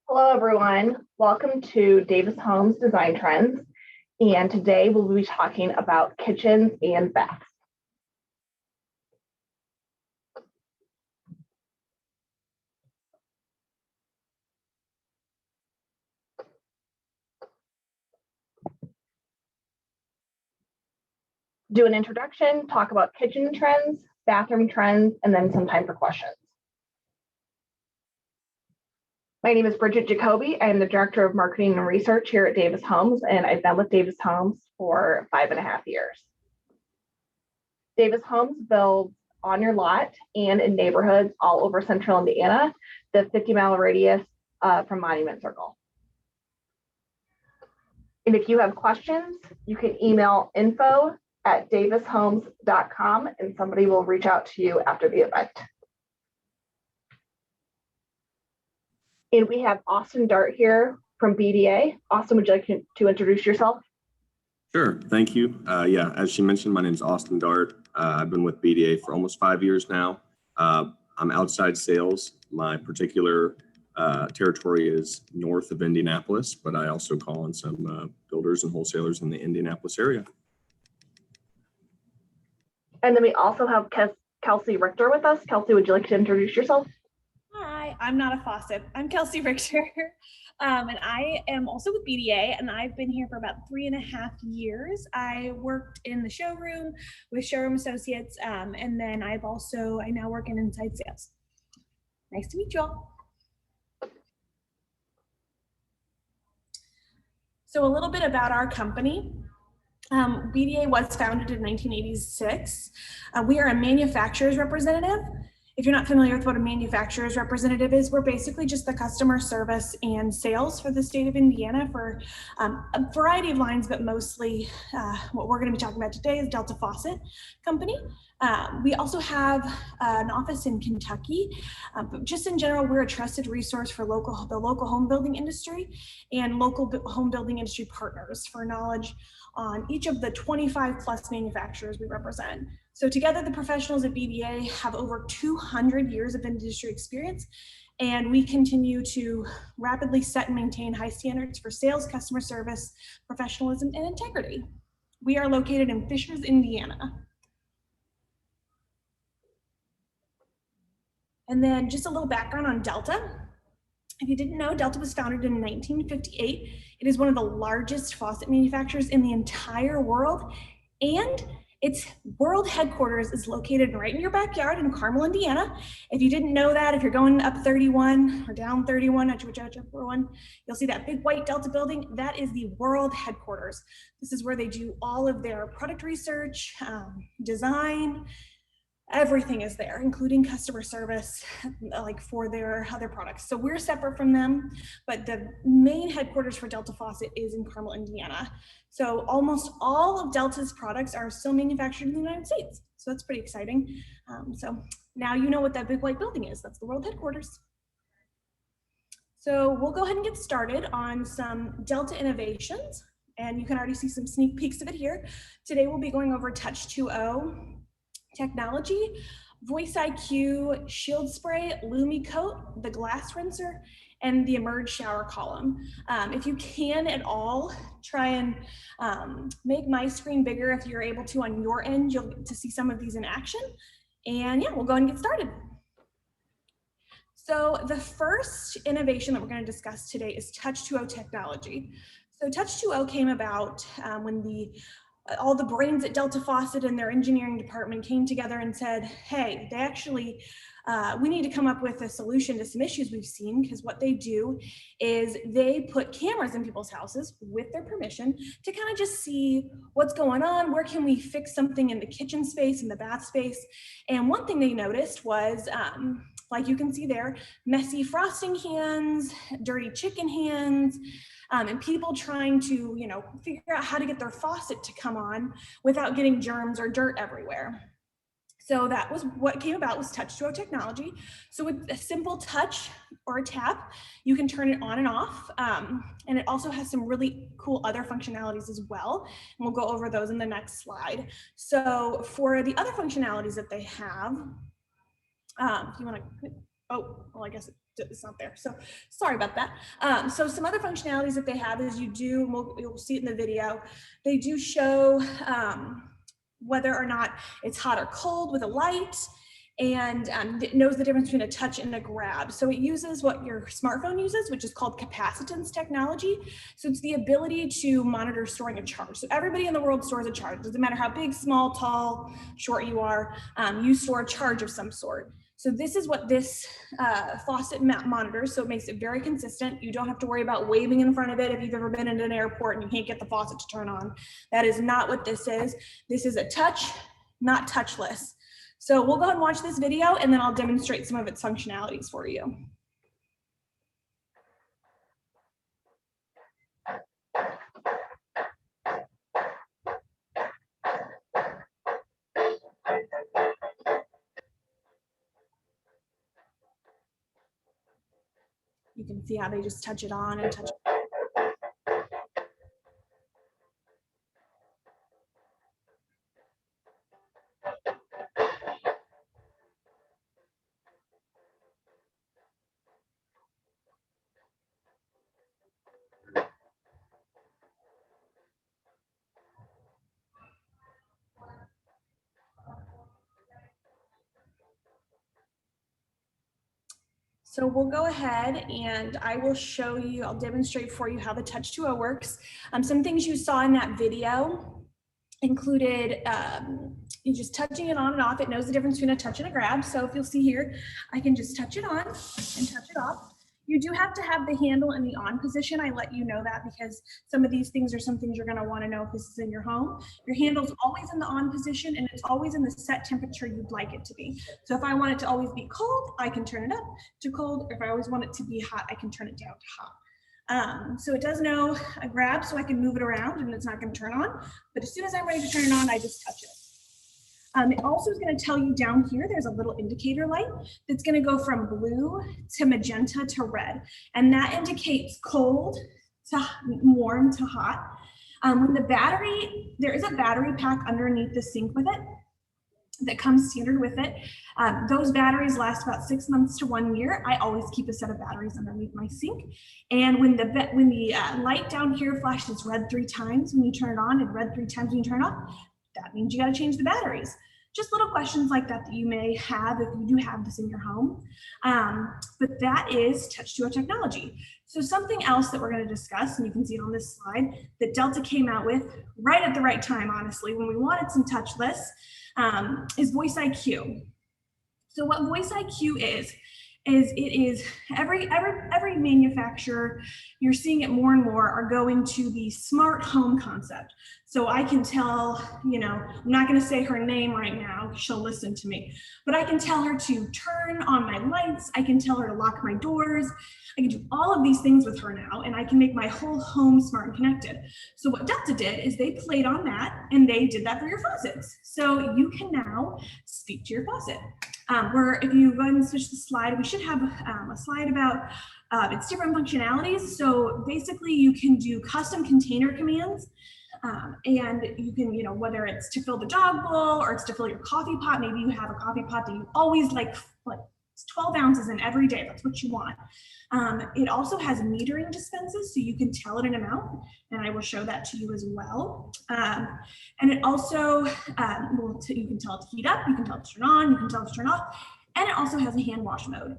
Hello, everyone. Welcome to Davis Homes Design Trends. And today we'll be talking about kitchens and baths. Do an introduction, talk about kitchen trends, bathroom trends, and then some time for questions. My name is Bridget Jacoby. I am the Director of Marketing and Research here at Davis Homes, and I've been with Davis Homes for 5.5 years. Davis Homes builds on your lot and in neighborhoods all over central Indiana, the 50-mile radius from Monument Circle. And if you have questions, you can email info@davishomes.com and somebody will reach out to you after the event. And we have Austin Dart here from BDA. Austin, would you like to introduce yourself? Sure, thank you. As she mentioned, my name is Austin Dart. I've been with BDA for almost 5 years now. I'm outside sales. My particular territory is north of Indianapolis, but I also call on some builders and wholesalers in the Indianapolis area. And then we also have Kelsey Richter with us. Kelsey, would you like to introduce yourself? Hi, I'm not a faucet. I'm Kelsey Richter, and I am also with BDA, and I've been here for about 3.5 years. I worked in the showroom with showroom associates, and then I now work in inside sales. Nice to meet you all. So a little bit about our company. BDA was founded in 1986. We are a manufacturer's representative. If you're not familiar with what a manufacturer's representative is, we're basically just the customer service and sales for the state of Indiana for a variety of lines, but mostly what we're going to be talking about today is Delta Faucet Company. We also have an office in Kentucky, but just in general, we're a trusted resource for the local home building industry and local home building industry partners for knowledge on each of the 25 plus manufacturers we represent. So together, the professionals at BDA have over 200 years of industry experience, and we continue to rapidly set and maintain high standards for sales, customer service, professionalism, and integrity. We are located in Fishers, Indiana. And then just a little background on Delta. If you didn't know, Delta was founded in 1958. It is one of the largest faucet manufacturers in the entire world, and its world headquarters is located right in your backyard in Carmel, Indiana. If you didn't know that, if you're going up 31 or down 31, whichever one, you'll see that big white Delta building. That is the world headquarters. This is where they do all of their product research, design. Everything is there, including customer service, like for their other products. So we're separate from them, but the main headquarters for Delta Faucet is in Carmel, Indiana. So almost all of Delta's products are still manufactured in the United States. So that's pretty exciting. So now you know what that big white building is. That's the world headquarters. So we'll go ahead and get started on some Delta innovations. And you can already see some sneak peeks of it here. Today we'll be going over Touch2o Technology, Voice IQ, Shield Spray, LumiCoat, the Glass Rinser, and the Emerge Shower Column. If you can at all, try and make my screen bigger if you're able to on your end. You'll get to see some of these in action. And yeah, we'll go ahead and get started. So the first innovation that we're going to discuss today is Touch2o Technology. So Touch2o came about when all the brains at Delta Faucet and their engineering department came together and said, hey, we need to come up with a solution to some issues we've seen, because what they do is they put cameras in people's houses with their permission to kind of just see what's going on, where can we fix something in the kitchen space, in the bath space. And one thing they noticed was, like you can see there, messy frosting hands, dirty chicken hands, and people trying to, figure out how to get their faucet to come on without getting germs or dirt everywhere. So that was what came about was Touch2o Technology. So with a simple touch or a tap, you can turn it on and off. And it also has some really cool other functionalities as well. And we'll go over those in the next slide. So for the other functionalities that they have, if you want to, I guess it's not there. So sorry about that. So some other functionalities that they have is you'll see it in the video. They do show whether or not it's hot or cold with a light, and it knows the difference between a touch and a grab. So it uses what your smartphone uses, which is called capacitance technology. So it's the ability to monitor storing a charge. So everybody in the world stores a charge. Doesn't matter how big, small, tall, short you are, you store a charge of some sort. So this is what this faucet monitors. So it makes it very consistent. You don't have to worry about waving in front of it if you've ever been in an airport and you can't get the faucet to turn on. That is not what this is. This is a touch, not touchless. So we'll go ahead and watch this video, and then I'll demonstrate some of its functionalities for you. You can see how they just touch it on and touch it. So we'll go ahead and I will show you, I'll demonstrate for you how the Touch2o works. Some things you saw in that video included you just touching it on and off. It knows the difference between a touch and a grab. So if you'll see here, I can just touch it on and touch it off. You do have to have the handle in the on position. I let you know that because some of these things are some things you're gonna wanna know if this is in your home. Your handle's always in the on position and it's always in the set temperature you'd like it to be. So if I want it to always be cold, I can turn it up to cold. If I always want it to be hot, I can turn it down to hot. So it does know a grab, so I can move it around and it's not gonna turn on. But as soon as I'm ready to turn it on, I just touch it. It also is going to tell you down here, there's a little indicator light that's going to go from blue to magenta to red. And that indicates cold to warm to hot. When the battery, there is a battery pack underneath the sink with it that comes standard with it. Those batteries last about 6 months to 1 year. I always keep a set of batteries underneath my sink. And when the light down here flashes red 3 times when you turn it on and red 3 times when you turn it off, that means you got to change the batteries. Just little questions like that that you may have if you do have this in your home. But that is Touch2o Technology. So something else that we're going to discuss, and you can see it on this slide, that Delta came out with right at the right time, honestly, when we wanted some touchless, is Voice IQ. So what Voice IQ is it is every manufacturer, you're seeing it more and more, are going to the smart home concept. So I can tell, I'm not going to say her name right now, she'll listen to me, but I can tell her to turn on my lights, I can tell her to lock my doors, I can do all of these things with her now, and I can make my whole home smart and connected. So what Delta did is they played on that, and they did that for your faucets. So you can now speak to your faucet. If you go ahead and switch the slide, we should have a slide about its different functionalities. So basically you can do custom container commands, and you can, whether it's to fill the dog bowl or it's to fill your coffee pot, maybe you have a coffee pot that you always like 12 ounces in every day, that's what you want. It also has metering dispenses, so you can tell it an amount, and I will show that to you as well. And it also, you can tell it to heat up, you can tell it to turn on, you can tell it to turn off, and it also has a hand wash mode.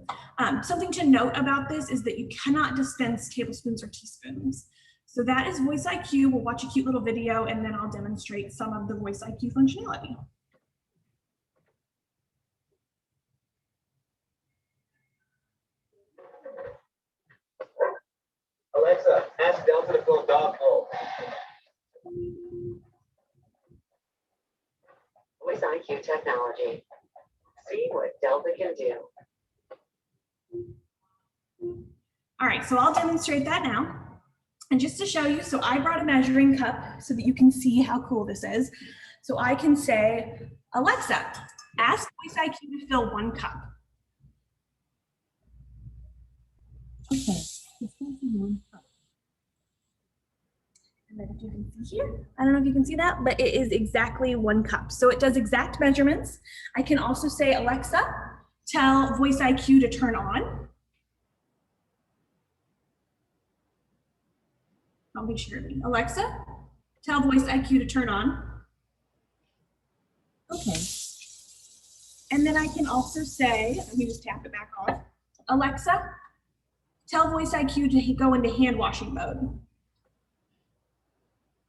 Something to note about this is that you cannot dispense tablespoons or teaspoons. So that is Voice IQ. We'll watch a cute little video, and then I'll demonstrate some of the Voice IQ functionality. Alexa, ask Delta to fill dog bowl. Voice IQ technology. See what Delta can do. All right, so I'll demonstrate that now. And just to show you, so I brought a measuring cup so that you can see how cool this is. So I can say, Alexa, ask Voice IQ to fill 1 cup. Okay. And then if you can see here, I don't know if you can see that, but it is exactly 1 cup. So it does exact measurements. I can also say, Alexa, tell Voice IQ to turn on. Don't think she heard me. Alexa, tell Voice IQ to turn on. Okay. And then I can also say, let me just tap it back off. Alexa, tell Voice IQ to go into hand washing mode.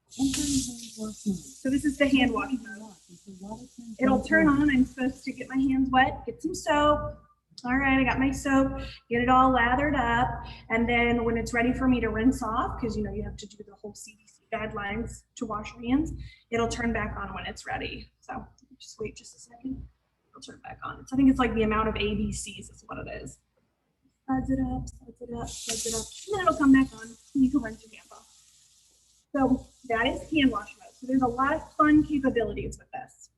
So this is the hand washing mode. It'll turn on. I'm supposed to get my hands wet, get some soap. All right, I got my soap, get it all lathered up. And then when it's ready for me to rinse off, because you have to do the whole CDC guidelines to wash your hands, it'll turn back on when it's ready. So just wait just a second. It'll turn back on. So I think it's like the amount of ABCs is what it is. Suds it up, suds it up, suds it up. And then it'll come back on and you can rinse your hands off. So that is hand wash mode. So there's a lot of fun capabilities with this.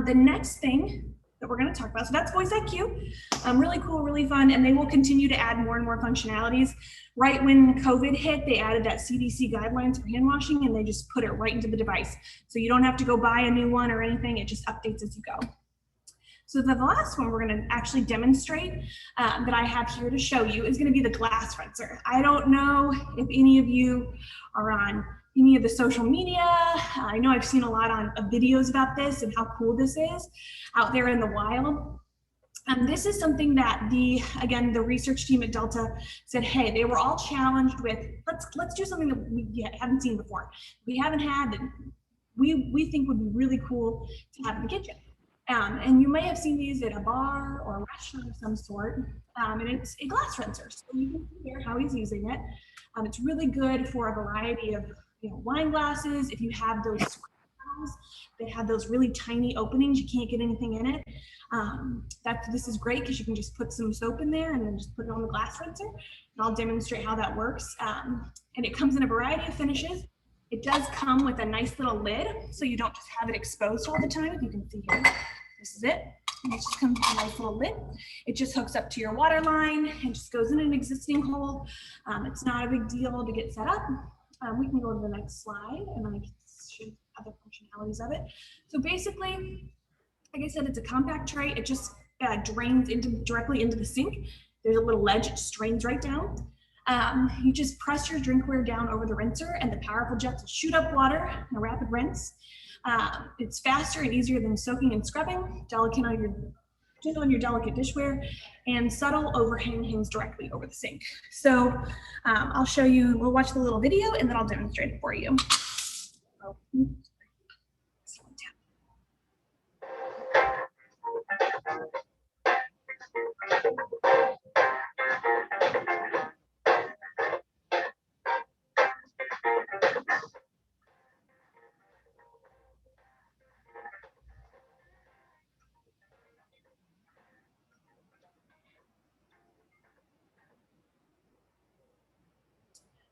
The next thing that we're going to talk about, so that's Voice IQ. Really cool, really fun, and they will continue to add more and more functionalities. Right when COVID hit, they added that CDC guidelines for hand washing, and they just put it right into the device. So you don't have to go buy a new one or anything. It just updates as you go. So the last one we're going to actually demonstrate that I have here to show you is going to be the glass rinser. I don't know if any of you are on any of the social media. I know I've seen a lot on videos about this and how cool this is out there in the wild. This is something that the research team at Delta said, hey, they were all challenged with, let's do something that we haven't seen before. We haven't had that we think would be really cool to have in the kitchen. And you may have seen these at a bar or a restaurant of some sort, and it's a glass rinser. So you can see here how he's using it. It's really good for a variety of wine glasses. If you have those that have those really tiny openings, you can't get anything in it. This is great because you can just put some soap in there and then just put it on the glass rinser. And I'll demonstrate how that works. And it comes in a variety of finishes. It does come with a nice little lid, so you don't just have it exposed all the time. If you can see here, this is it. And it just comes with a nice little lid. It just hooks up to your water line and just goes in an existing hole. It's not a big deal to get set up. We can go to the next slide and I can show other functionalities of it. So basically, like I said, it's a compact tray. It just drains directly into the sink. There's a little ledge, it just drains right down. You just press your drinkware down over the rinser and the powerful jets will shoot up water in a rapid rinse. It's faster and easier than soaking and scrubbing, delicate on your delicate dishware, and subtle overhang hangs directly over the sink. So I'll show you, we'll watch the little video and then I'll demonstrate it for you.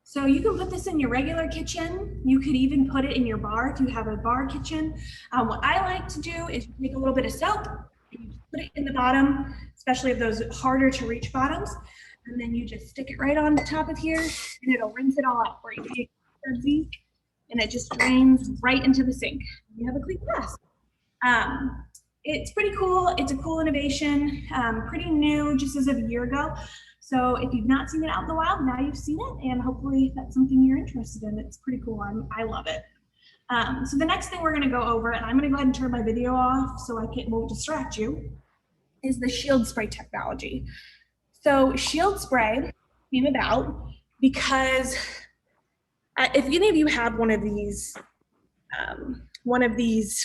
So you can put this in your regular kitchen. You could even put it in your bar if you have a bar kitchen. What I like to do is take a little bit of soap and you put it in the bottom, especially of those harder to reach bottoms. And then you just stick it right on the top of here and it'll rinse it all out for you. And it just drains right into the sink. You have a clean glass. It's pretty cool. It's a cool innovation, pretty new, just as of a year ago. So if you've not seen it out in the wild, now you've seen it, and hopefully that's something you're interested in. It's pretty cool. I love it. So the next thing we're going to go over, and I'm going to go ahead and turn my video off so I won't distract you, is the shield spray technology. So shield spray came about because if any of you have one of these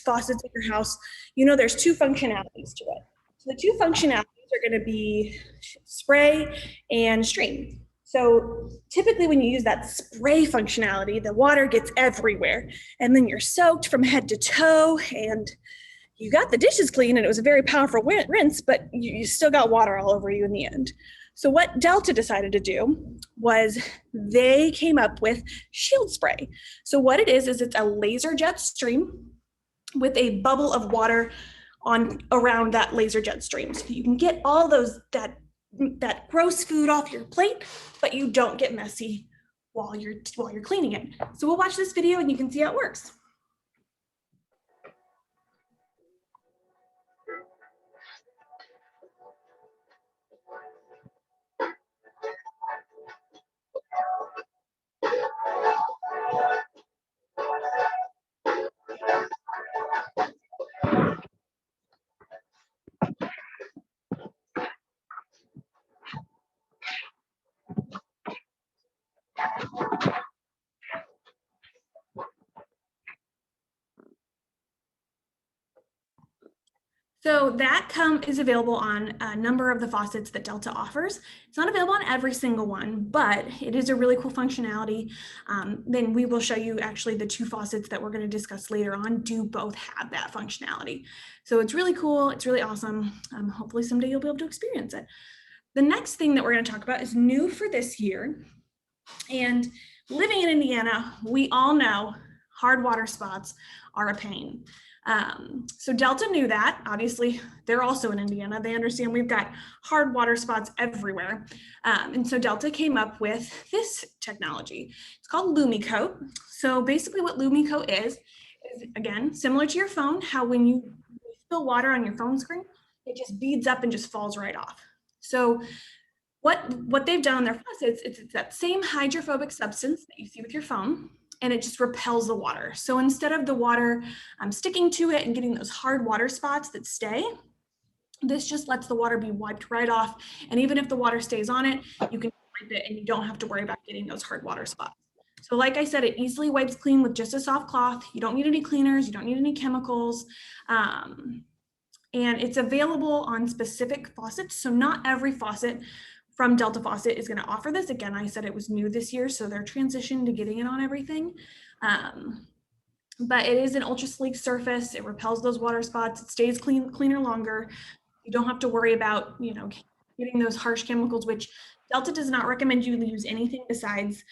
faucets at your house, there's two functionalities to it. So the two functionalities are going to be spray and stream. So typically when you use that spray functionality, the water gets everywhere and then you're soaked from head to toe and you got the dishes clean and it was a very powerful rinse, but you still got water all over you in the end. So what Delta decided to do was they came up with shield spray. So what it is it's a laser jet stream with a bubble of water around that laser jet stream. So you can get all that gross food off your plate, but you don't get messy while you're cleaning it. So we'll watch this video and you can see how it works. So that is available on a number of the faucets that Delta offers. It's not available on every single one, but it is a really cool functionality. Then we will show you actually the two faucets that we're going to discuss later on do both have that functionality. So it's really cool. It's really awesome. Hopefully someday you'll be able to experience it. The next thing that we're going to talk about is new for this year. And living in Indiana, we all know hard water spots are a pain. So Delta knew that. Obviously, they're also in Indiana. They understand we've got hard water spots everywhere. And so Delta came up with this technology. It's called LumiCoat. So basically what LumiCoat is again, similar to your phone, how when you spill water on your phone screen, it just beads up and just falls right off. So what they've done on their faucets, it's that same hydrophobic substance that you see with your phone, and it just repels the water. So instead of the water sticking to it and getting those hard water spots that stay, this just lets the water be wiped right off. And even if the water stays on it, you can wipe it and you don't have to worry about getting those hard water spots. So like I said, it easily wipes clean with just a soft cloth. You don't need any cleaners, you don't need any chemicals. And it's available on specific faucets. So not every faucet from Delta Faucet is going to offer this. Again, I said it was new this year, so they're transitioning to getting it on everything. But it is an ultra sleek surface. It repels those water spots. It stays cleaner longer. You don't have to worry about, getting those harsh chemicals, which Delta does not recommend you use anything besides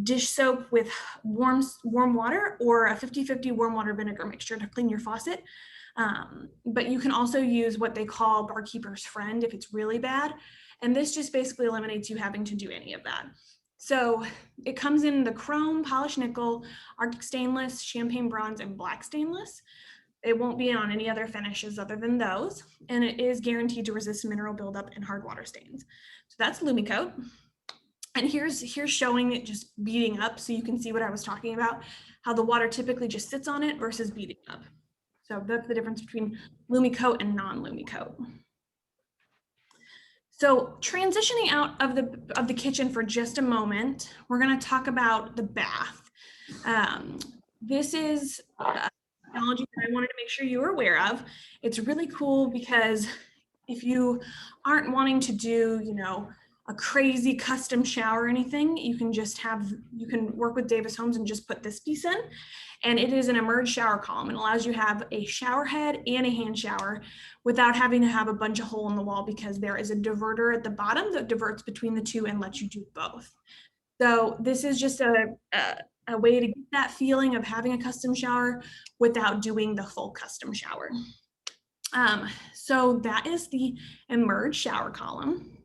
dish soap with warm water or a 50-50 warm water vinegar mixture to clean your faucet. But you can also use what they call barkeeper's friend if it's really bad. And this just basically eliminates you having to do any of that. So it comes in the chrome, polished nickel, Arctic stainless, champagne bronze, and black stainless. It won't be on any other finishes other than those. And it is guaranteed to resist mineral buildup and hard water stains. So that's LumiCoat. And here's showing it just beading up so you can see what I was talking about, how the water typically just sits on it versus beading up. So that's the difference between LumiCoat and non-LumiCoat. So transitioning out of the kitchen for just a moment, we're going to talk about the bath. This is a technology that I wanted to make sure you were aware of. It's really cool because if you aren't wanting to do, a crazy custom shower or anything, you can work with Davis Homes and just put this piece in. And it is an emerged shower column. It allows you to have a shower head and a hand shower without having to have a bunch of hole in the wall, because there is a diverter at the bottom that diverts between the two and lets you do both. So this is just a way to get that feeling of having a custom shower without doing the full custom shower. So that is the emerged shower column.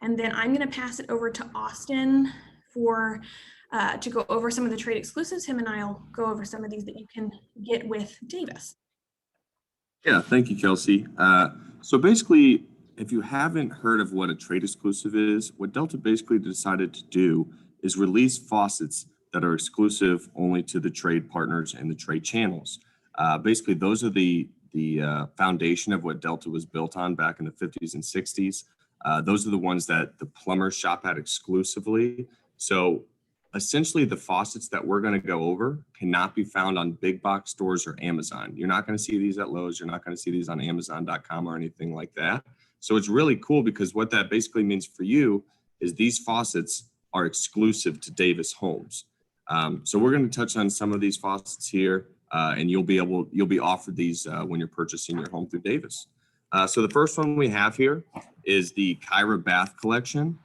And then I'm going to pass it over to Austin to go over some of the trade exclusives. Him and I'll go over some of these that you can get with Davis. Yeah, thank you, Kelsey. So basically, if you haven't heard of what a trade exclusive is, what Delta basically decided to do is release faucets that are exclusive only to the trade partners and the trade channels. Basically, those are the foundation of what Delta was built on back in the 50s and 60s. Those are the ones that the plumbers shop at exclusively. So essentially the faucets that we're going to go over cannot be found on big box stores or Amazon. You're not going to see these at Lowe's. You're not going to see these on Amazon.com or anything like that. So it's really cool because what that basically means for you is these faucets are exclusive to Davis Homes. So we're going to touch on some of these faucets here, and you'll be offered these when you're purchasing your home through Davis. So the first one we have here is the Caira Bath Collection.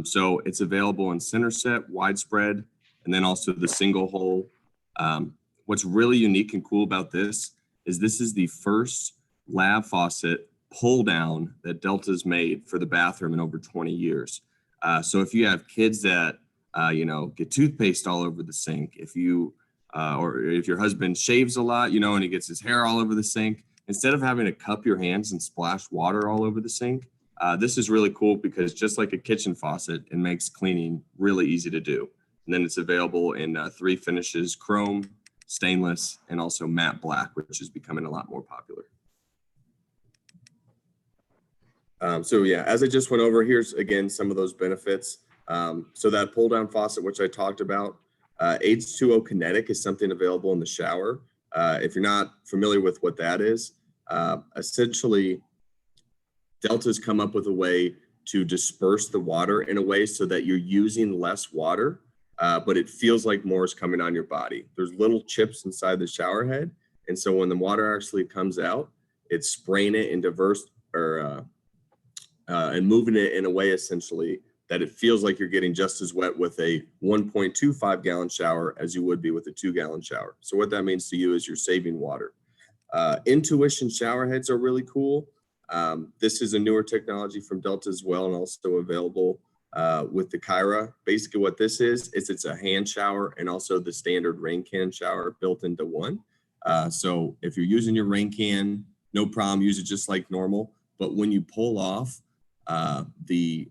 So it's available in center set, widespread, and then also the single hole. What's really unique and cool about this is the first lab faucet pull down that Delta's made for the bathroom in over 20 years. So if you have kids that, get toothpaste all over the sink, or if your husband shaves a lot, and he gets his hair all over the sink, instead of having to cup your hands and splash water all over the sink, this is really cool because just like a kitchen faucet, it makes cleaning really easy to do. And then it's available in 3 finishes: chrome, stainless, and also matte black, which is becoming a lot more popular. So yeah, as I just went over, here's again some of those benefits. So that pull down faucet, which I talked about, Touch2o Kinetic is something available in the shower. If you're not familiar with what that is, Essentially, Delta's come up with a way to disperse the water in a way so that you're using less water, but it feels like more is coming on your body. There's little chips inside the shower head. And so when the water actually comes out, it's spraying it in and moving it in a way essentially that it feels like you're getting just as wet with a 1.25 gallon shower as you would be with a 2-gallon shower. So what that means to you is you're saving water. Intuition shower heads are really cool. This is a newer technology from Delta as well, and also available with the Caira. Basically what this is it's a hand shower and also the standard rain can shower built into one. So if you're using your rain can, no problem, use it just like normal. But when you pull off the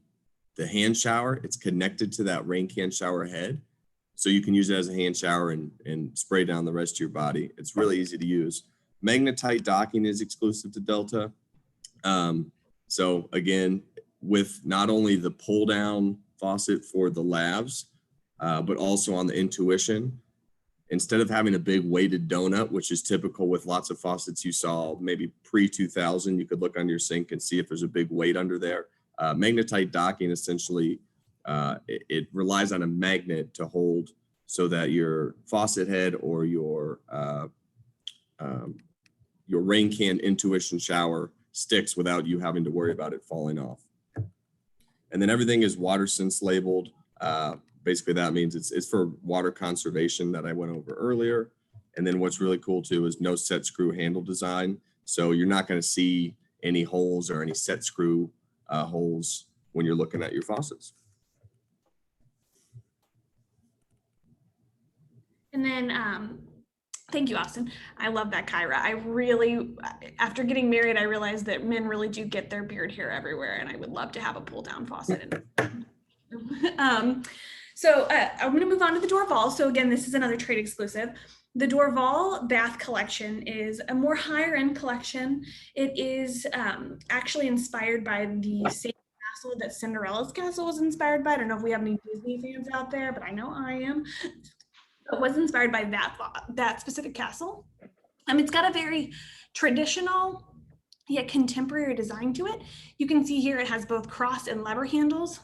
hand shower, it's connected to that rain can shower head. So you can use it as a hand shower and spray down the rest of your body. It's really easy to use. Magnetite docking is exclusive to Delta. So again, with not only the pull down faucet for the lavs, but also on the Intuition, instead of having a big weighted donut, which is typical with lots of faucets you saw maybe pre-2000, you could look under your sink and see if there's a big weight under there. Magnetite docking essentially, it relies on a magnet to hold so that your faucet head or your rain can Intuition shower sticks without you having to worry about it falling off. And then everything is WaterSense labeled. Basically that means it's for water conservation that I went over earlier. And then what's really cool too is no set screw handle design. So you're not going to see any holes or any set screw holes when you're looking at your faucets. And then, thank you, Austin. I love that Caira. I really, after getting married, I realized that men really do get their beard hair everywhere, and I would love to have a pull down faucet. So I'm going to move on to the Dorval. So again, this is another trade exclusive. The Dorval bath collection is a more higher end collection. It is actually inspired by the same castle that Cinderella's castle was inspired by. I don't know if we have any Disney fans out there, but I know I am. It was inspired by that specific castle. It's got a very traditional yet contemporary design to it. You can see here it has both cross and lever handles,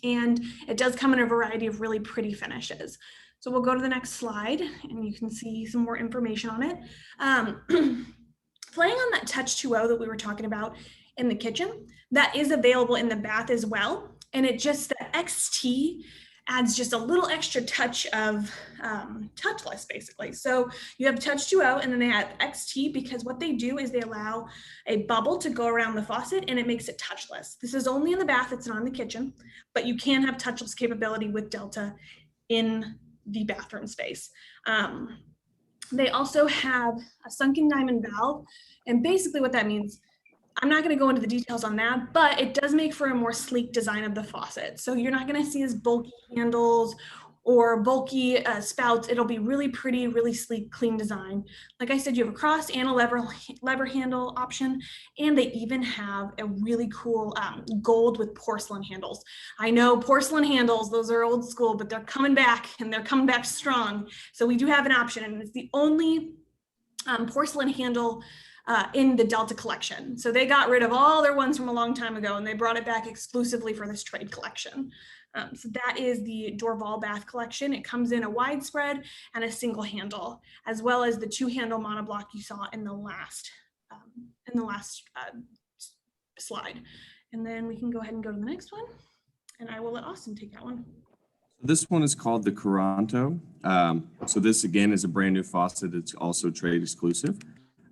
and it does come in a variety of really pretty finishes. So we'll go to the next slide and you can see some more information on it. Playing on that Touch2o that we were talking about in the kitchen, that is available in the bath as well. And it just, the XT adds just a little extra touch of touchless, basically. So you have Touch2o and then they add XT because what they do is they allow a bubble to go around the faucet and it makes it touchless. This is only in the bath, it's not in the kitchen, but you can have touchless capability with Delta in the bathroom space. They also have a sunken diamond valve. And basically what that means, I'm not going to go into the details on that, but it does make for a more sleek design of the faucet. So you're not going to see as bulky handles or bulky spouts. It'll be really pretty, really sleek, clean design. Like I said, you have a cross and a lever handle option, and they even have a really cool gold with porcelain handles. I know porcelain handles, those are old school, but they're coming back and they're coming back strong. So we do have an option, and it's the only porcelain handle in the Delta collection. So they got rid of all their ones from a long time ago and they brought it back exclusively for this trade collection. So that is the Dorval bath collection. It comes in a widespread and a single handle, as well as the 2-handle monoblock you saw in the last slide. And then we can go ahead and go to the next one. And I will let Austin take that one. This one is called the Caranto. So this again is a brand new faucet. It's also trade exclusive.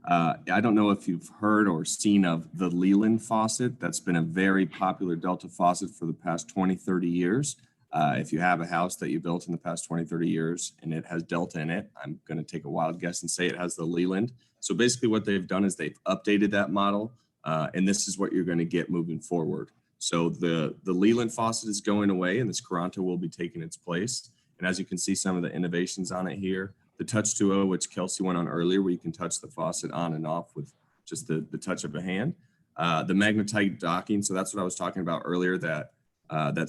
I don't know if you've heard or seen of the Leland faucet. That's been a very popular Delta faucet for the past 20, 30 years. If you have a house that you built in the past 20, 30 years and it has Delta in it, I'm going to take a wild guess and say it has the Leland. So basically what they've done is they've updated that model, and this is what you're going to get moving forward. So the Leland faucet is going away and this Caranto will be taking its place. And as you can see some of the innovations on it here, the Touch2o, which Kelsey went on earlier, where you can touch the faucet on and off with just the touch of a hand. The Magnetite docking, so that's what I was talking about earlier, that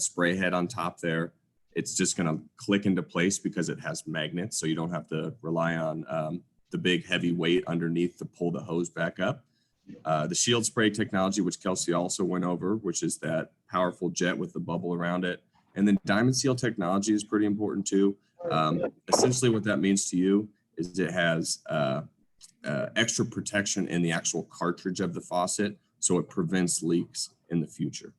spray head on top there, it's just going to click into place because it has magnets, so you don't have to rely on the big heavy weight underneath to pull the hose back up. The shield spray technology, which Kelsey also went over, which is that powerful jet with the bubble around it. And then diamond seal technology is pretty important too. Essentially what that means to you is it has extra protection in the actual cartridge of the faucet, so it prevents leaks in the future.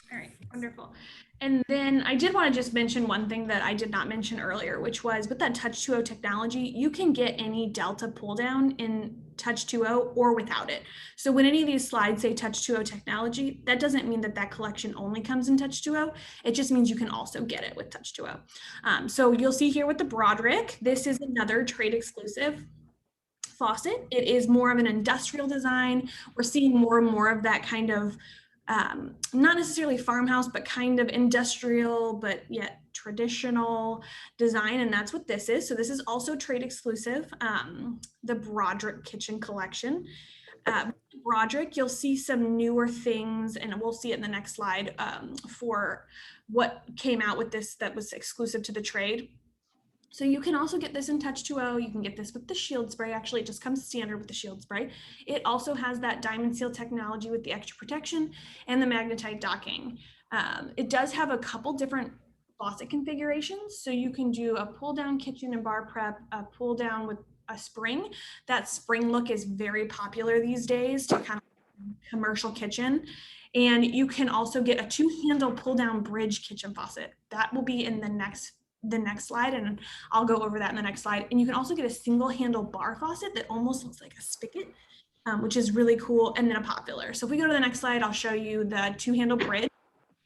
All right, wonderful. And then I did want to just mention one thing that I did not mention earlier, which was with that Touch2o technology, you can get any Delta pull down in Touch2o or without it. So when any of these slides say Touch2o technology, that doesn't mean that that collection only comes in Touch2o. It just means you can also get it with Touch2o. So you'll see here with the Broderick, this is another trade exclusive faucet. It is more of an industrial design. We're seeing more and more of that kind of not necessarily farmhouse, but kind of industrial, but yet traditional design. And that's what this is. So this is also trade exclusive, the Broderick kitchen collection. Broderick, you'll see some newer things, and we'll see it in the next slide for what came out with this that was exclusive to the trade. So you can also get this in Touch2o. You can get this with the shield spray. Actually, it just comes standard with the shield spray. It also has that diamond seal technology with the extra protection and the Magnetite docking. It does have a couple different faucet configurations. So you can do a pull down kitchen and bar prep, a pull down with a spring. That spring look is very popular these days to kind of commercial kitchen. And you can also get a 2-handle pull down bridge kitchen faucet. That will be in the next slide, and I'll go over that in the next slide. And you can also get a single handle bar faucet that almost looks like a spigot, which is really cool, and then a pot filler. So if we go to the next slide, I'll show you the 2-handle bridge.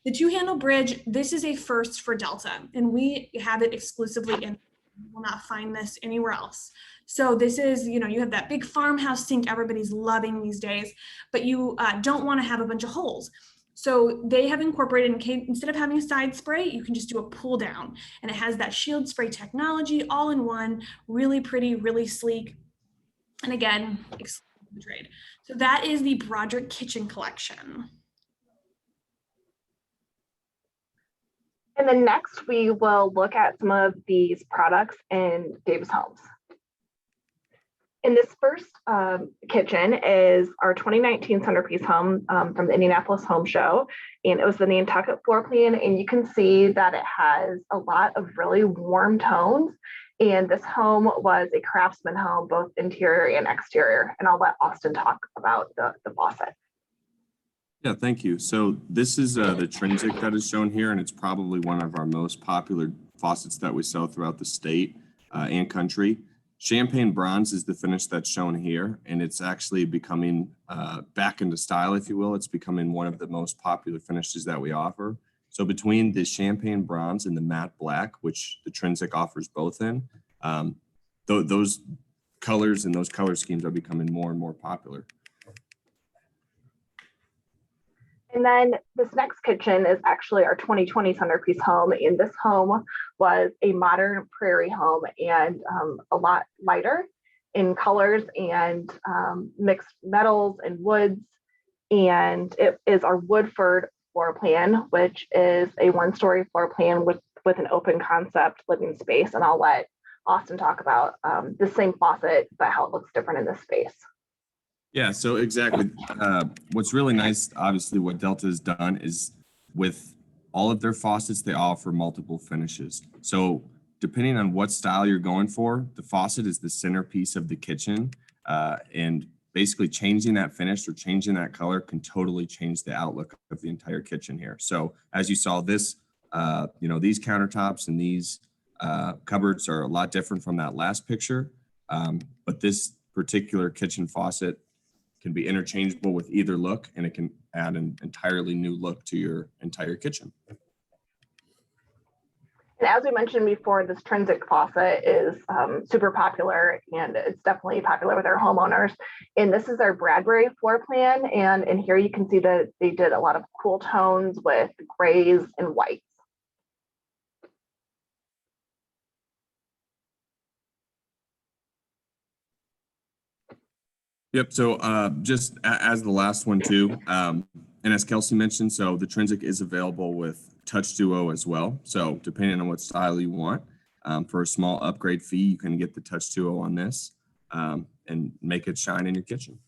The 2-handle bridge, this is a first for Delta, and we have it exclusively in. You will not find this anywhere else. So this is, you have that big farmhouse sink everybody's loving these days, but you don't want to have a bunch of holes. So they have incorporated, instead of having a side spray, you can just do a pull down, and it has that shield spray technology all in one, really pretty, really sleek. And again, exclusive trade. So that is the Broderick Kitchen Collection. And then next we will look at some of these products in Davis Homes. In this first kitchen is our 2019 centerpiece home from the Indianapolis Home Show. And it was the Nantucket floor plan. And you can see that it has a lot of really warm tones. And this home was a craftsman home, both interior and exterior. And I'll let Austin talk about the faucet. Yeah, thank you. So this is the Trinsic that is shown here, and it's probably one of our most popular faucets that we sell throughout the state and country. Champagne bronze is the finish that's shown here, and it's actually becoming back into style, if you will. It's becoming one of the most popular finishes that we offer. So between the champagne bronze and the matte black, which the Trinsic offers both in, those colors and those color schemes are becoming more and more popular. And then this next kitchen is actually our 2020 centerpiece home. And this home was a modern prairie home and a lot lighter in colors and mixed metals and woods. And it is our Woodford floor plan, which is a 1-story floor plan with an open concept living space. And I'll let Austin talk about the same faucet, but how it looks different in this space. Yeah, so exactly. What's really nice, obviously, what Delta has done is with all of their faucets, they offer multiple finishes. So depending on what style you're going for, the faucet is the centerpiece of the kitchen. And basically changing that finish or changing that color can totally change the outlook of the entire kitchen here. So as you saw this, these countertops and these cupboards are a lot different from that last picture. But this particular kitchen faucet can be interchangeable with either look, and it can add an entirely new look to your entire kitchen. And as we mentioned before, this Trinsic faucet is super popular, and it's definitely popular with our homeowners. And this is our Bradbury floor plan. And in here you can see that they did a lot of cool tones with grays and whites. Yep. So just as the last one too, and as Kelsey mentioned, so the Trinsic is available with Touch2o as well. So depending on what style you want, For a small upgrade fee, you can get the Touch2o on this and make it shine in your kitchen.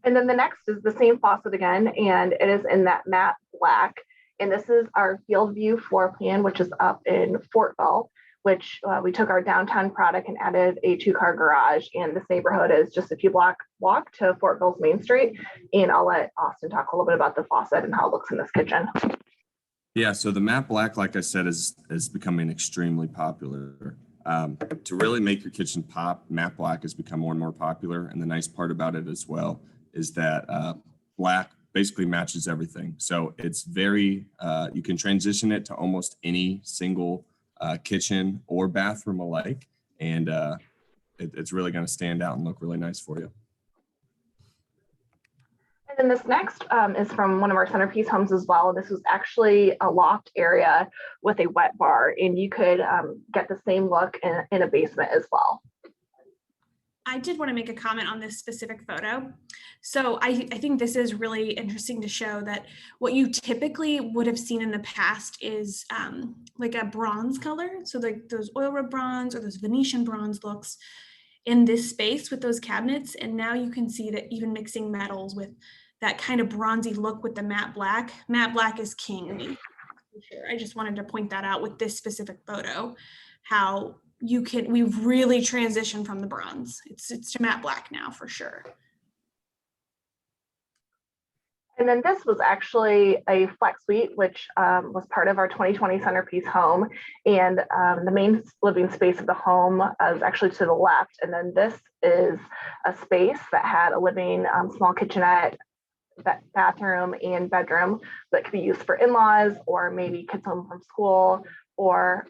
And then the next is the same faucet again, and it is in that matte black. And this is our field view floor plan, which is up in Fortville, which we took our downtown product and added a 2-car garage. And this neighborhood is just a few block walk to Fortville's Main Street. And I'll let Austin talk a little bit about the faucet and how it looks in this kitchen. Yeah, so the matte black, like I said, is becoming extremely popular. To really make your kitchen pop, matte black has become more and more popular. And the nice part about it as well is that black basically matches everything. So it's very, you can transition it to almost any single kitchen or bathroom alike. And it's really going to stand out and look really nice for you. And then this next is from one of our centerpiece homes as well. This was actually a loft area with a wet bar, and you could get the same look in a basement as well. I did want to make a comment on this specific photo. So I think this is really interesting to show that what you typically would have seen in the past is like a bronze color. So like those oil rub bronze or those Venetian bronze looks in this space with those cabinets. And now you can see that even mixing metals with that kind of bronzy look with the matte black is king. Sure. I just wanted to point that out with this specific photo, how we've really transitioned from the bronze. It's to matte black now for sure. And then this was actually a flex suite, which was part of our 2020 centerpiece home. And the main living space of the home is actually to the left. And then this is a space that had a living small kitchenette, bathroom, and bedroom that could be used for in-laws or maybe kids home from school or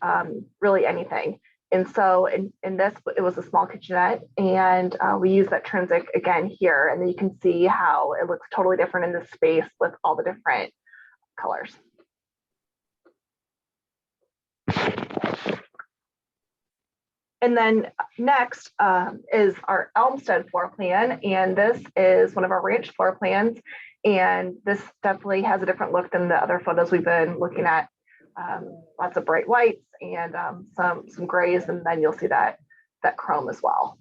really anything. And so in this, it was a small kitchenette, and we use that Trinsic again here. And then you can see how it looks totally different in this space with all the different colors. And then next is our Elmstead floor plan. And this is one of our ranch floor plans. And this definitely has a different look than the other photos we've been looking at. Lots of bright whites and some grays, and then you'll see that chrome as well.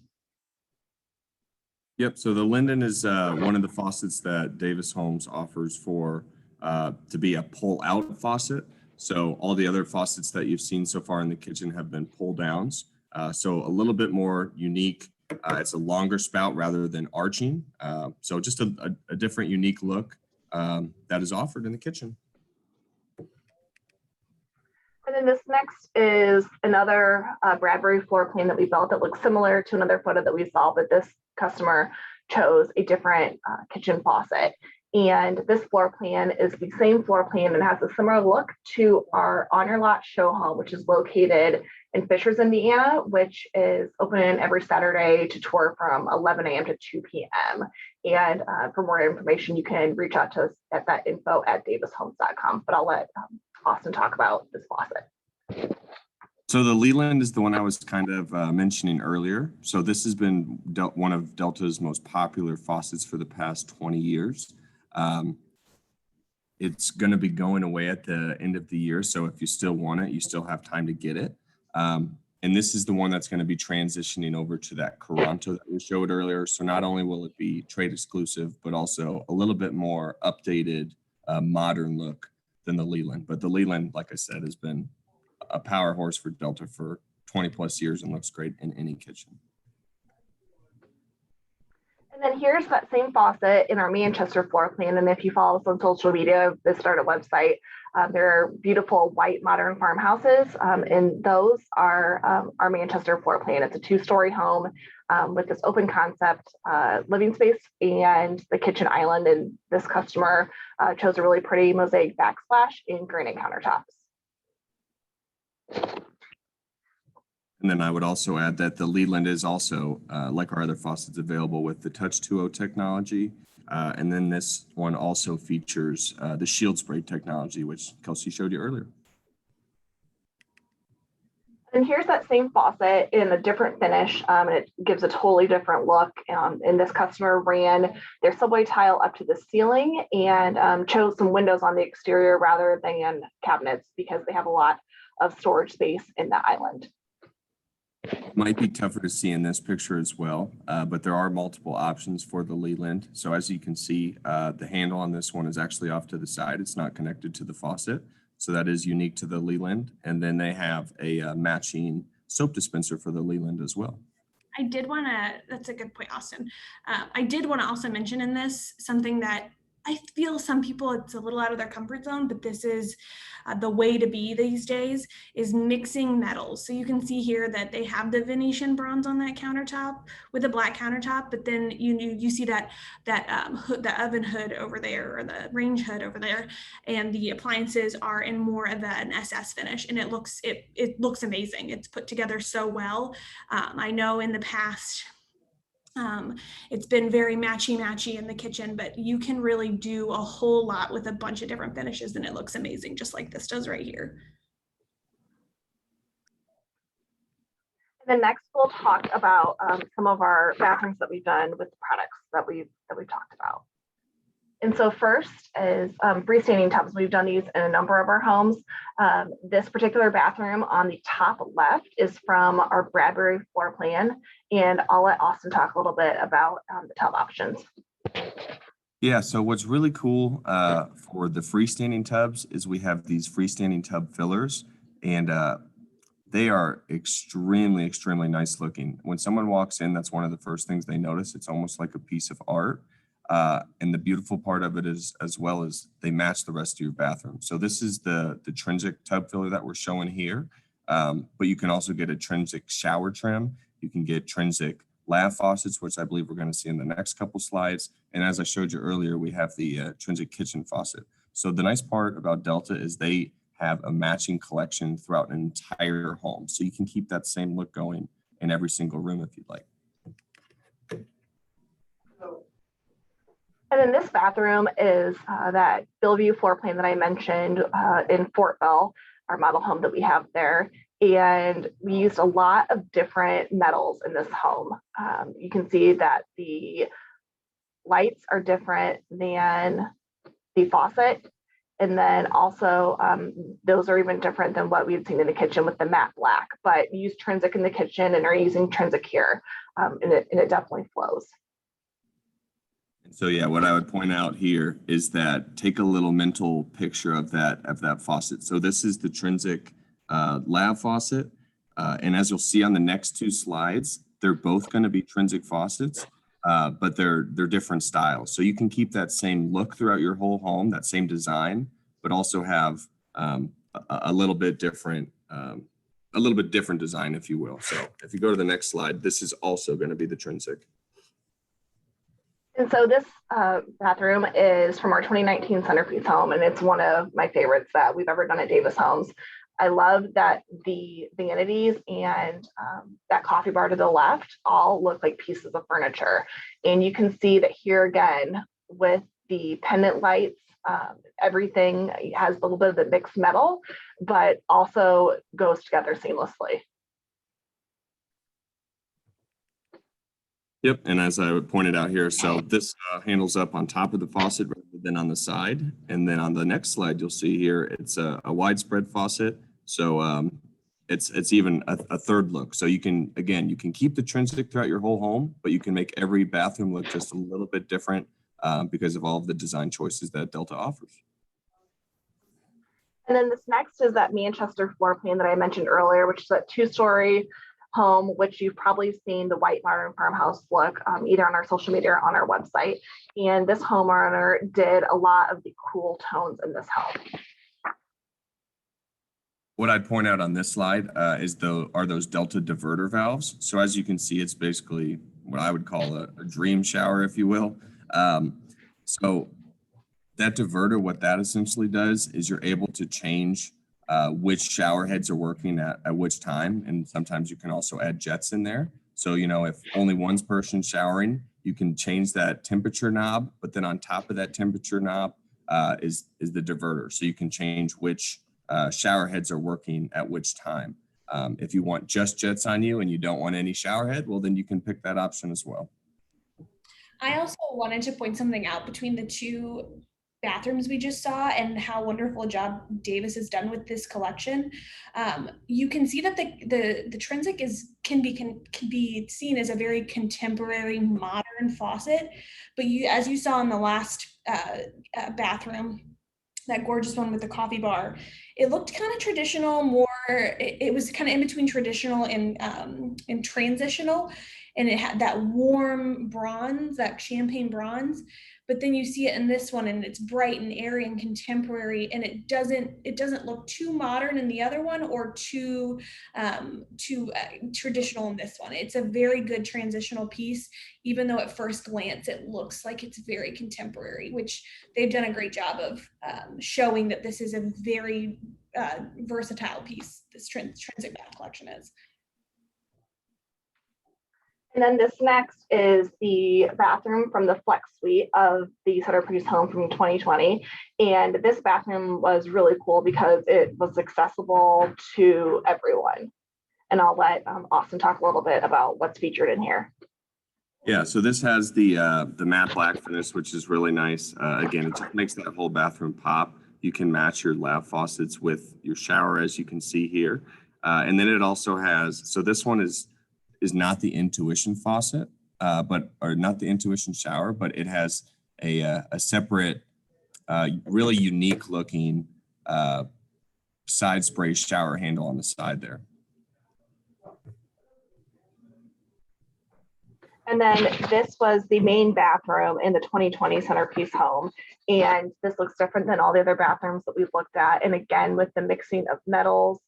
Yep. So the Linden is one of the faucets that Davis Homes offers for to be a pull-out faucet. So all the other faucets that you've seen so far in the kitchen have been pull-downs. So a little bit more unique. It's a longer spout rather than arching. So just a different, unique look that is offered in the kitchen. And then this next is another Bradbury floor plan that we built that looks similar to another photo that we saw, but this customer chose a different kitchen faucet. And this floor plan is the same floor plan and has a similar look to our On Your Lot show home, which is located in Fishers, Indiana, which is open every Saturday to tour from 11 a.m. to 2 p.m. And for more information, you can reach out to us at that info@davishomes.com. But I'll let Austin talk about this faucet. So the Leland is the one I was kind of mentioning earlier. So this has been one of Delta's most popular faucets for the past 20 years. It's going to be going away at the end of the year. So if you still want it, you still have time to get it. And this is the one that's going to be transitioning over to that Caranto that we showed earlier. So not only will it be trade exclusive, but also a little bit more updated, modern look than the Leland. But the Leland, like I said, has been a power horse for Delta for 20 plus years and looks great in any kitchen. And then here's that same faucet in our Manchester floor plan. And if you follow us on social media, the startup website, there are beautiful white modern farmhouses. And those are our Manchester floor plan. It's a 2-story home with this open concept living space and the kitchen island. And this customer chose a really pretty mosaic backsplash in granite countertops. And then I would also add that the Leland is also, like our other faucets, available with the Touch2o technology. And then this one also features the shield spray technology, which Kelsey showed you earlier. And here's that same faucet in a different finish. And it gives a totally different look. And this customer ran their subway tile up to the ceiling and chose some windows on the exterior rather than cabinets because they have a lot of storage space in the island. Might be tougher to see in this picture as well, but there are multiple options for the Leland. So as you can see, the handle on this one is actually off to the side. It's not connected to the faucet. So that is unique to the Leland. And then they have a matching soap dispenser for the Leland as well. I did want to, that's a good point, Austin. I did want to also mention in this something that I feel some people, it's a little out of their comfort zone, but this is the way to be these days, is mixing metals. So you can see here that they have the Venetian bronze on that countertop with a black countertop, but then you see that hood, the oven hood over there, or the range hood over there, and the appliances are in more of an SS finish, and it looks amazing. It's put together so well. I know in the past, it's been very matchy in the kitchen, but you can really do a whole lot with a bunch of different finishes, and it looks amazing, just like this does right here. And then next we'll talk about some of our bathrooms that we've done with products that we've talked about. And so first is freestanding tubs. We've done these in a number of our homes. This particular bathroom on the top left is from our Bradbury floor plan. And I'll let Austin talk a little bit about the tub options. Yeah, so what's really cool for the freestanding tubs is we have these freestanding tub fillers, and they are extremely nice looking. When someone walks in, that's one of the first things they notice. It's almost like a piece of art. And the beautiful part of it is, as well as, they match the rest of your bathroom. So this is the Trinsic tub filler that we're showing here. But you can also get a Trinsic shower trim. You can get Trinsic lav faucets, which I believe we're going to see in the next couple slides. And as I showed you earlier, we have the Trinsic kitchen faucet. So the nice part about Delta is they have a matching collection throughout an entire home. So you can keep that same look going in every single room if you'd like. And then this bathroom is that Bellevue floor plan that I mentioned in Fort Bell, our model home that we have there. And we used a lot of different metals in this home. You can see that the lights are different than the faucet. And then also those are even different than what we've seen in the kitchen with the matte black, but use Trinsic in the kitchen and are using Trinsic here. And it definitely flows. So yeah, what I would point out here is that take a little mental picture of that faucet. So this is the Trinsic lav faucet. And as you'll see on the next two slides, they're both going to be Trinsic faucets, but they're different styles. So you can keep that same look throughout your whole home, that same design, but also have a little bit different design, if you will. So if you go to the next slide, this is also going to be the Trinsic. And so this bathroom is from our 2019 centerpiece home, and it's one of my favorites that we've ever done at Davis Homes. I love that the vanities and that coffee bar to the left all look like pieces of furniture. And you can see that here again with the pendant lights, everything has a little bit of the mixed metal, but also goes together seamlessly. Yep, and as I pointed out here, so this handles up on top of the faucet rather than on the side. And then on the next slide, you'll see here, it's a widespread faucet. So it's even a third look. So you can keep the Trinsic throughout your whole home, but you can make every bathroom look just a little bit different because of all of the design choices that Delta offers. And then this next is that Manchester floor plan that I mentioned earlier, which is a 2-story home, which you've probably seen the white modern farmhouse look either on our social media or on our website. And this homeowner did a lot of the cool tones in this home. What I'd point out on this slide are those Delta diverter valves. So as you can see, it's basically what I would call a dream shower, if you will. So that diverter, what that essentially does is you're able to change which shower heads are working at which time. And sometimes you can also add jets in there. So, you know, if only one person showering, you can change that temperature knob, but then on top of that temperature knob is the diverter. So you can change which shower heads are working at which time. If you want just jets on you and you don't want any shower head, well, then you can pick that option as well. I also wanted to point something out between the two bathrooms we just saw and how wonderful a job Davis has done with this collection, you can see that the Trinsic can be seen as a very contemporary, modern faucet. But as you saw in the last bathroom, that gorgeous one with the coffee bar, it looked kind of traditional, it was kind of in between traditional and transitional, and it had that warm bronze, that champagne bronze. But then you see it in this one, and it's bright and airy and contemporary, and it doesn't look too modern in the other one or too traditional in this one. It's a very good transitional piece, even though at first glance it looks like it's very contemporary, which they've done a great job of showing that this is a very versatile piece. This Trinsic bath collection is. And then this next is the bathroom from the Flex Suite of the Centerpiece home from 2020. And this bathroom was really cool because it was accessible to everyone. And I'll let Austin talk a little bit about what's featured in here. Yeah, so this has the matte black finish, which is really nice. Again, it just makes that whole bathroom pop. You can match your lav faucets with your shower, as you can see here. And then it also has, so this one is not the Intuition faucet, or not the Intuition shower, but it has a separate, really unique looking side spray shower handle on the side there. And then this was the main bathroom in the 2020 Centerpiece home. And this looks different than all the other bathrooms that we've looked at. And again, with the mixing of metals,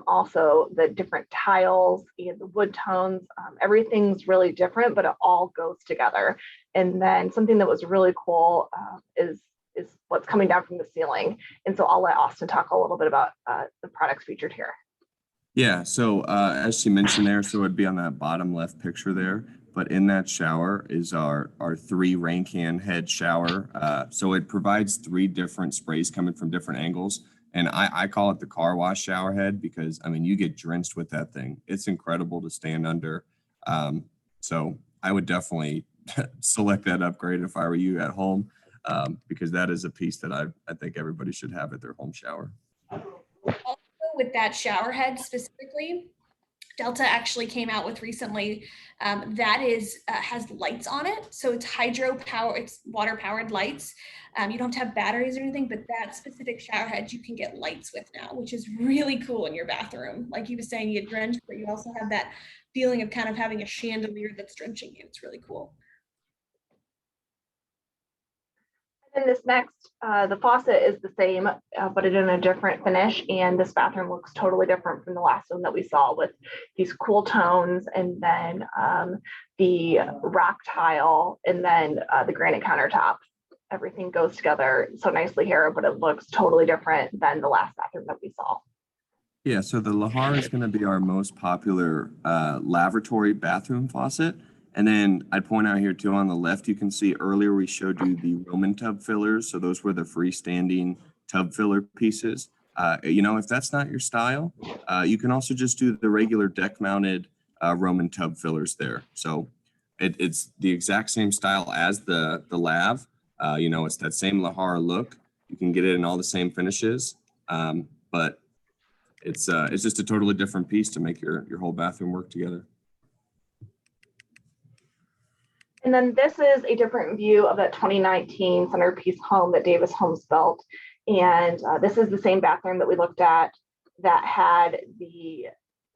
also the different tiles and the wood tones, everything's really different, but it all goes together. And then something that was really cool is what's coming down from the ceiling. And so I'll let Austin talk a little bit about the products featured here. Yeah, so as she mentioned there, so it'd be on that bottom left picture there, but in that shower is our 3 rain can head shower. So it provides 3 different sprays coming from different angles. And I call it the car wash shower head because, I mean, you get drenched with that thing. It's incredible to stand under. So I would definitely select that upgrade if I were you at home, because that is a piece that I think everybody should have at their home shower. Also, with that shower head specifically, Delta actually came out with recently that has lights on it. So it's hydro power, it's water powered lights. You don't have to have batteries or anything, but that specific shower head you can get lights with now, which is really cool in your bathroom. Like he was saying, you get drenched, but you also have that feeling of kind of having a chandelier that's drenching you. It's really cool. And this next, the faucet is the same, but it's in a different finish. And this bathroom looks totally different from the last one that we saw with these cool tones, and then the rock tile, and then the granite countertop. Everything goes together so nicely here, but it looks totally different than the last bathroom that we saw. Yeah, so the Lahar is going to be our most popular lavatory bathroom faucet. And then I'd point out here too, on the left, you can see earlier we showed you the Roman tub fillers. So those were the freestanding tub filler pieces. You know, if that's not your style, you can also just do the regular deck mounted Roman tub fillers there. So it's the exact same style as the lav. You know, it's that same Lahar look. You can get it in all the same finishes, but it's just a totally different piece to make your whole bathroom work together. And then this is a different view of that 2019 Centerpiece home that Davis Homes built. And this is the same bathroom that we looked at that had the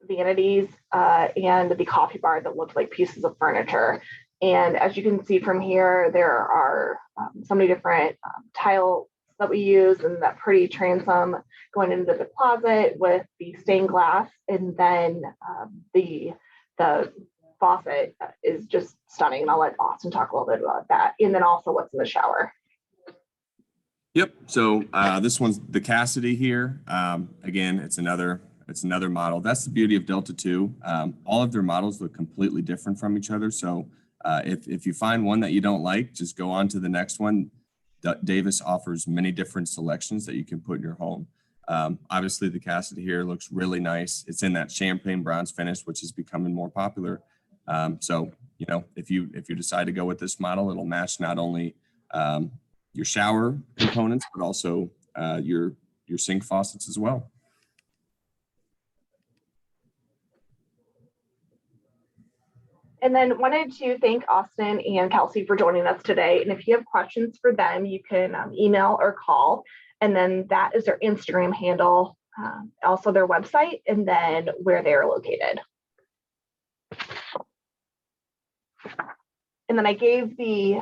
vanities and the coffee bar that looked like pieces of furniture. And as you can see from here, there are so many different tiles that we use, and that pretty transom going into the closet with the stained glass. And then the faucet is just stunning. And I'll let Austin talk a little bit about that. And then also what's in the shower. Yep. So this one's the Cassidy here. Again, it's another model. That's the beauty of Delta 2. All of their models look completely different from each other. So if you find one that you don't like, just go on to the next one. Davis offers many different selections that you can put in your home. Obviously, the Cassidy here looks really nice. It's in that champagne bronze finish, which is becoming more popular. So, you know, if you decide to go with this model, it'll match not only your shower components, but also your sink faucets as well. And then wanted to thank Austin and Kelsey for joining us today. And if you have questions for them, you can email or call. And then that is their Instagram handle, also their website, and then where they are located. And then I gave the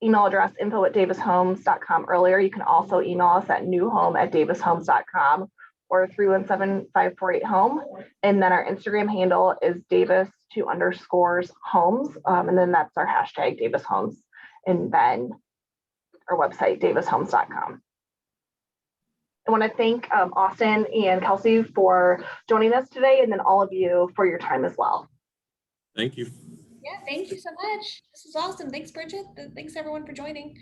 email address info@davishomes.com earlier. You can also email us at newhome@davishomes.com or 317-548-HOME. And then our Instagram handle is Davis2_homes. And then that's our hashtag Davis Homes. And then our website, davishomes.com. I want to thank Austin and Kelsey for joining us today, and then all of you for your time as well. Thank you. Yeah, thank you so much. This is awesome. Thanks, Bridget. Thanks everyone for joining.